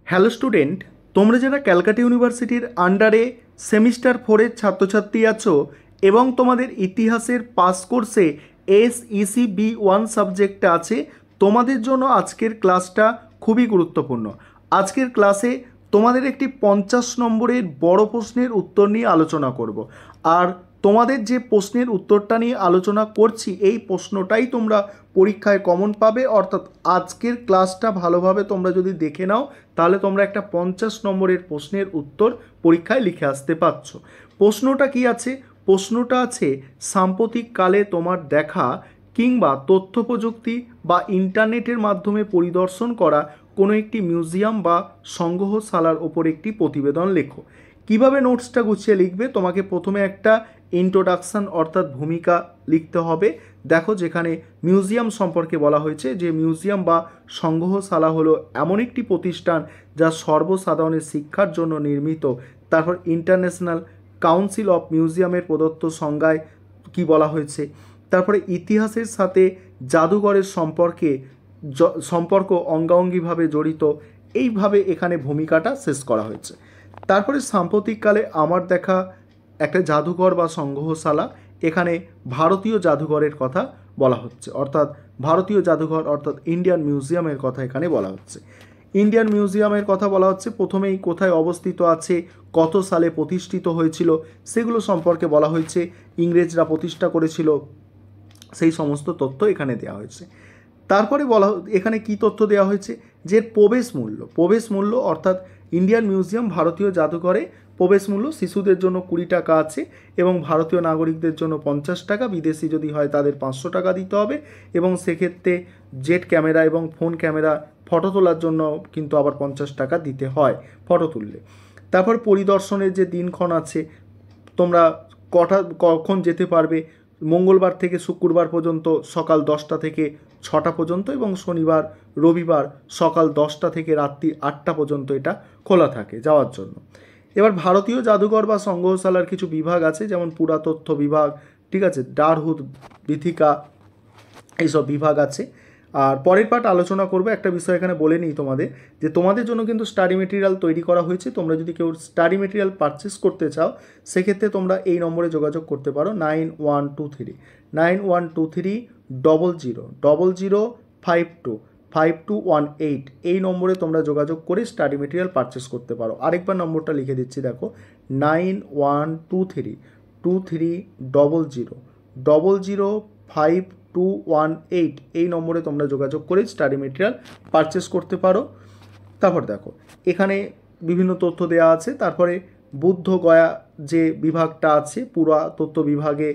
Hello student, তোমরা যারা ক্যালকাটা ইউনিভার্সিটির আন্ডারে সেমিস্টার 4-এর ছাত্রছাত্রী আছো এবং তোমাদের ইতিহাসের পাস কোর্সে SEC B1 সাবজেক্টটা আছে, তোমাদের জন্য আজকের ক্লাসটা খুবই গুরুত্বপূর্ণ। আজকের ক্লাসে তোমাদের একটি 50 নম্বরের বড় প্রশ্নের উত্তর নিয়ে আলোচনা করব। আর তোমাদের যে প্রশ্নের উত্তরটা নিয়ে আলোচনা করছি, এই প্রশ্নটাই তোমরা পরীক্ষায় কমন পাবে। অর্থাৎ আজকের ক্লাসটা ভালোভাবে তোমরা যদি দেখে নাও, তাহলে তোমরা একটা 50 নম্বরের প্রশ্নের উত্তর পরীক্ষায় লিখে আসতে পারছো। প্রশ্নটা কি আছে? প্রশ্নটা আছে, সাম্প্রতিককালে তোমার দেখা কিংবা তথ্য প্রযুক্তি বা ইন্টারনেটের মাধ্যমে পরিদর্শন করা কোনো একটি মিউজিয়াম বা সংগ্রহশালার ওপর একটি প্রতিবেদন লেখো। কিভাবে নোটসটা গুছিয়ে লিখবে? তোমাকে প্রথমে একটা ইন্ট্রোডাকশান অর্থাৎ ভূমিকা লিখতে হবে। দেখো, যেখানে মিউজিয়াম সম্পর্কে বলা হয়েছে যে মিউজিয়াম বা সংগ্রহশালা হলো এমন একটি প্রতিষ্ঠান যা সর্বসাধারণের শিক্ষার জন্য নির্মিত। তারপর ইন্টারন্যাশনাল কাউন্সিল অফ মিউজিয়ামের প্রদত্ত সংজ্ঞায় কি বলা হয়েছে। তারপরে ইতিহাসের সাথে জাদুঘরের সম্পর্ক অঙ্গাঙ্গিভাবে জড়িত। এইভাবে এখানে ভূমিকাটা শেষ করা হয়েছে। তারপরে সাম্প্রতিককালে আমার দেখা একটা জাদুঘর বা সংগ্রহশালা, এখানে ভারতীয় জাদুঘরের কথা বলা হচ্ছে, অর্থাৎ ভারতীয় জাদুঘর অর্থাৎ ইন্ডিয়ান মিউজিয়ামের কথা এখানে বলা হচ্ছে। ইন্ডিয়ান মিউজিয়ামের কথা বলা হচ্ছে, প্রথমেই কোথায় অবস্থিত আছে, কত সালে প্রতিষ্ঠিত হয়েছিল সেগুলো সম্পর্কে বলা হয়েছে, ইংরেজরা প্রতিষ্ঠা করেছিল, সেই সমস্ত তথ্য এখানে দেওয়া হয়েছে। তারপরে এখানে কি তথ্য দেওয়া হয়েছে, যে প্রবেশ মূল্য অর্থাৎ ইন্ডিয়ান মিউজিয়াম ভারতীয় জাদুঘরে প্রবেশ মূল্য শিশুদের জন্য 20 টাকা আছে এবং ভারতীয় নাগরিকদের জন্য 50 টাকা, বিদেশি যদি হয় তাদের 500 টাকা দিতে হবে। এবং সেক্ষেত্রে জেট ক্যামেরা এবং ফোন ক্যামেরা ফটো তোলার জন্য কিন্তু আবার 50 টাকা দিতে হয় ফটো তুললে। তারপর পরিদর্শনের যে দিনক্ষণ আছে, তোমরা কখন যেতে পারবে, মঙ্গলবার থেকে শুক্রবার পর্যন্ত সকাল 10টা থেকে 6টা পর্যন্ত এবং শনিবার রবিবার সকাল 10টা থেকে রাত্রি 8টা পর্যন্ত এটা খোলা থাকে যাওয়ার জন্য। এবার ভারতীয় জাদুঘর বা সংগ্রহশালার কিছু বিভাগ আছে, যেমন পুরাতত্ত্ব বিভাগ, ঠিক আছে, ডারহুদ বিথিকা, এইসব বিভাগ আছে। আর পরের পার্ট আলোচনা করবো। একটা বিষয় এখানে বলে নিই তোমাদের, যে তোমাদের জন্য কিন্তু স্টাডি মেটেরিয়াল তৈরি করা হয়েছে। তোমরা যদি কেউ স্টাডি মেটেরিয়াল পারচেস করতে চাও, সেক্ষেত্রে তোমরা এই নম্বরে যোগাযোগ করতে পারো, 91230000525218। এই নম্বরে তোমরা যোগাযোগ করে স্টাডি মেটেরিয়াল পারচেস করতে পারো। আরেকবার নম্বরটা লিখে দিচ্ছি, দেখো, 912300005218। এই নম্বরে তোমরা যোগাযোগ করে স্টাডি মেটেরিয়াল পারচেস করতে পারো। তারপর দেখো, এখানে বিভিন্ন তথ্য দেওয়া আছে। তারপরে বুদ্ধ গয়া যে বিভাগটা আছে, পুরাতত্ত্ব বিভাগে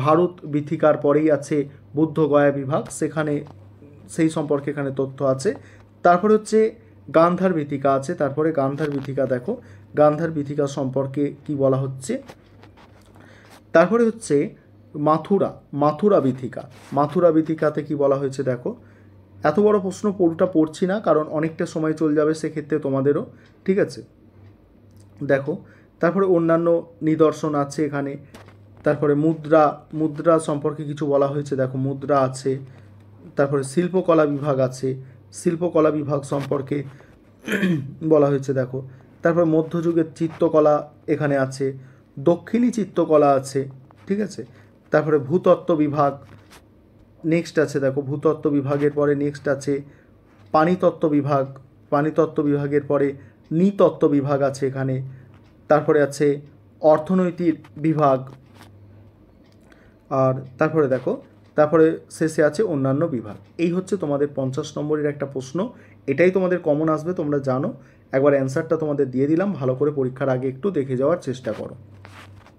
ভারত বিথিকার পরেই আছে বুদ্ধ গয়া বিভাগ, সেখানে সেই সম্পর্কে এখানে তথ্য আছে। তারপরে হচ্ছে গান্ধার বিথিকা আছে। তারপরে গান্ধার বিথিকা, দেখো গান্ধার বিথিকা সম্পর্কে কি বলা হচ্ছে। তারপরে হচ্ছে মাথুরা বিথিকাতে কি বলা হয়েছে, দেখো। এত বড় প্রশ্ন পুরোটা পড়ছি না, কারণ অনেকটা সময় চলে যাবে সেক্ষেত্রে তোমাদেরও, ঠিক আছে। দেখো, তারপরে অন্যান্য নিদর্শন আছে এখানে। তারপরে মুদ্রা সম্পর্কে কিছু বলা হয়েছে, দেখো মুদ্রা আছে। তারপরে শিল্পকলা বিভাগ আছে, শিল্পকলা বিভাগ সম্পর্কে বলা হয়েছে, দেখো। তারপরে মধ্যযুগের চিত্রকলা এখানে আছে, দক্ষিণী চিত্রকলা আছে, ঠিক আছে। তারপরে ভূতত্ত্ব বিভাগ নেক্সট আছে, দেখো ভূতত্ত্ব বিভাগের পরে নেক্সট আছে পানিতত্ত্ব বিভাগের পরে নৃতত্ত্ব বিভাগ আছে এখানে। তারপরে আছে অর্থনৈতিক বিভাগ। আর তারপরে দেখো, তারপরে শেষে আছে অন্যান্য বিভাগ। এই হচ্ছে তোমাদের 50 নম্বরের একটা প্রশ্ন। এটাই তোমাদের কমন আসবে, তোমরা জানো। একবার অ্যান্সারটা তোমাদের দিয়ে দিলাম, ভালো করে পরীক্ষার আগে একটু দেখে যাওয়ার চেষ্টা করো।